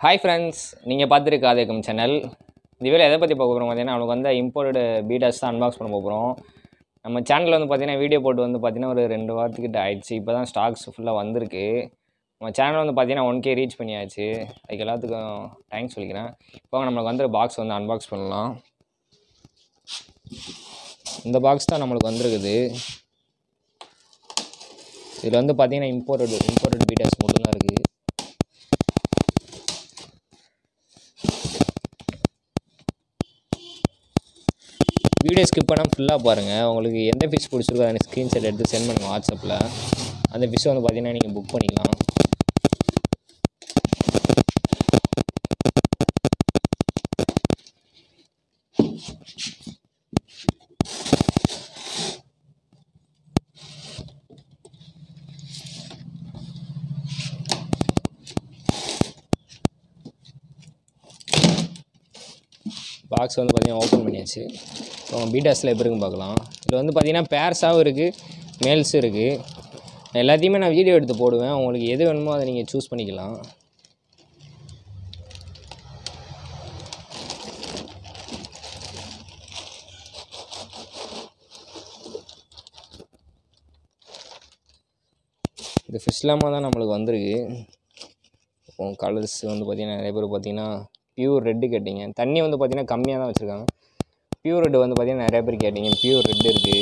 Hi friends, நீங்கள் பார்த்துருக்க ஆதேகம் channel. இந்த வேலை எதை பற்றி பார்க்க போகிறோம் பார்த்தீங்கன்னா, அவனுக்கு வந்து இம்போர்ட்டடு பீடாஸ் தான் அன்பாக்ஸ் பண்ண போகிறோம். நம்ம சேனலில் வந்து பார்த்தீங்கன்னா வீடியோ போட்டு வந்து பார்த்தீங்கன்னா ஒரு 2 வாரத்துக்கிட்ட ஆயிடுச்சு. இப்போ தான் ஸ்டாக்ஸ் ஃபுல்லாக வந்திருக்கு. நம்ம சேனல் வந்து பார்த்தீங்கன்னா 1K ரீச் பண்ணியாச்சு. அதுக்கு எல்லாத்துக்கும் தேங்க்ஸ் சொல்லிக்கிறேன். இப்போ நம்மளுக்கு வந்து பாக்ஸ் வந்து அன்பாக்ஸ் பண்ணலாம். இந்த பாக்ஸ் தான் நம்மளுக்கு வந்திருக்குது. இதில் வந்து பார்த்தீங்கன்னா இம்போர்ட்டட் பீடாஸ் மட்டும்தான் இருக்குது. வீடியோ ஸ்கிப் பண்ணால் ஃபுல்லாக பாருங்கள். உங்களுக்கு எந்த ஃபிஷ் பிடிச்சிருக்கோ அந்த ஸ்க்ரீன்ஷாட் எடுத்து சென்ட் பண்ணுங்கள் வாட்ஸ்அப்பில். அந்த ஃபிஷ்ஷை வந்து பார்த்தீங்கன்னா நீங்கள் புக் பண்ணிக்கலாம். பாக்ஸ் வந்து பார்த்தீங்கன்னா ஓப்பன் பண்ணியாச்சு. ஸோ பீடாஸில் எப்படி இருக்குன்னு பார்க்கலாம். இதில் வந்து பார்த்தீங்கன்னா பேர்ஸாகவும் இருக்குது, மேல்ஸும் இருக்குது. எல்லாத்தையுமே நான் வீடியோ எடுத்து போடுவேன். உங்களுக்கு எது வேணுமோ அதை நீங்கள் சூஸ் பண்ணிக்கலாம். இந்த ஃபிஷ்லாமா தான் நம்மளுக்கு வந்திருக்கு. கலர்ஸ் வந்து பார்த்திங்கன்னா நிறைய பேர் பார்த்திங்கன்னா பியூர் ரெட்டு கேட்டிங்க. தண்ணி வந்து பார்த்திங்கன்னா கம்மியாக தான் வச்சுருக்காங்க. பியூர் ரெட்டு வந்து பார்த்திங்கன்னா நிறைய பேர் கேட்டிங்க. பியூர் ரெட்டு இருக்குது.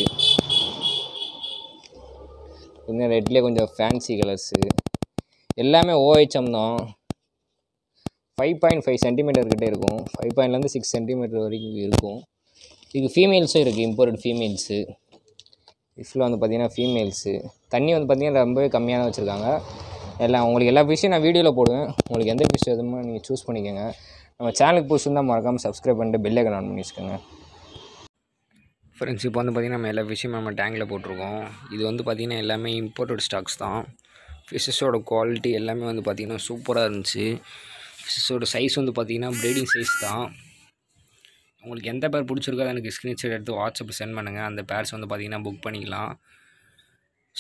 இன்னும் ரெட்லேயே கொஞ்சம் ஃபேன்சி கலர்ஸு எல்லாமே OHM தான். 5.5 சென்டிமீட்டர் கிட்டே இருக்கும். 5.5லேருந்து 6 சென்டிமீட்டர் வரைக்கும் இருக்கும். இதுக்கு ஃபீமேல்ஸும் இருக்குது, இம்போர்ட்டட் ஃபீமேல்ஸு. ஃபிஷ்ஷில் வந்து பார்த்திங்கன்னா ஃபீமேல்ஸு. தண்ணி வந்து பார்த்திங்கன்னா ரொம்பவே கம்மியாக தான் வச்சுருக்காங்க. எல்லாம் உங்களுக்கு எல்லா ஃபிஷ்ஷையும் நான் வீடியோவில் போடுவேன். உங்களுக்கு எந்த ஃபிஷ் எதுவுமே நீங்கள் சூஸ் பண்ணிக்கோங்க. நம்ம சேனலுக்கு பிடிச்சிருந்தால் மறக்காமல் சப்ஸ்கிரைப் பண்ணிட்டு பெல் ஐக்கான் ஆன் பண்ணி வச்சுக்கோங்க. ஃப்ரெண்ட்ஸ், இப்போ வந்து பார்த்திங்கன்னா நம்ம எல்லா ஃபிஷ்ஷும் நம்ம டேங்கில் போட்டிருக்கோம். இது வந்து பார்த்திங்கன்னா எல்லாமே இம்போர்ட்டட் ஸ்டாக்ஸ் தான். ஃபிஷ்ஷஸோட குவாலிட்டி எல்லாமே வந்து பார்த்திங்கன்னா சூப்பராக இருந்துச்சு. ஃபிஷ்ஷஸோட சைஸ் வந்து பார்த்திங்கன்னா ப்ரீடிங் சைஸ் தான். உங்களுக்கு எந்த பேர் பிடிச்சிருக்கோ அதை எனக்கு ஸ்க்ரீன்ஷாட் எடுத்து வாட்ஸ்அப்பில் சென்ட் பண்ணுங்கள். அந்த பேர்ஸ் வந்து பார்த்திங்கன்னா புக் பண்ணிக்கலாம்.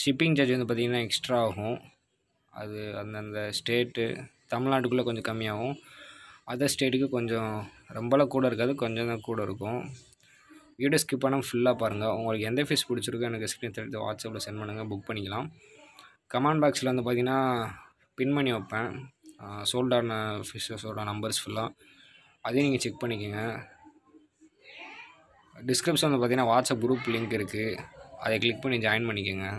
ஷிப்பிங் சார்ஜ் வந்து பார்த்திங்கன்னா எக்ஸ்ட்ரா ஆகும். அது அந்தந்த ஸ்டேட்டு, தமிழ்நாட்டுக்குள்ளே கொஞ்சம் கம்மியாகும். அதர் ஸ்டேட்டுக்கு கொஞ்சம் ரொம்பலாம் கூட இருக்காது, கொஞ்சம் தான் கூட இருக்கும். வீடியோ ஸ்கிப் பண்ணால் ஃபுல்லாக பாருங்கள். உங்களுக்கு எந்த ஃபிஷ் பிடிச்சிருக்கோ எனக்கு ஸ்க்ரீன்ஷாட் எடுத்து வாட்ஸ்அப்பில் சென்ட் பண்ணுங்கள், புக் பண்ணிக்கலாம். கமெண்ட் பாக்ஸில் வந்து பார்த்திங்கன்னா பின் பண்ணி வைப்பேன் சோல்டான ஃபிஷ்ஷஸோட நம்பர்ஸ் ஃபுல்லாக. அதையும் நீங்கள் செக் பண்ணிக்கோங்க. டிஸ்கிரிப்ஷன் வந்து பார்த்திங்கன்னா வாட்ஸ்அப் குரூப் லிங்க் இருக்குது. அதை கிளிக் பண்ணி ஜாயின் பண்ணிக்கோங்க.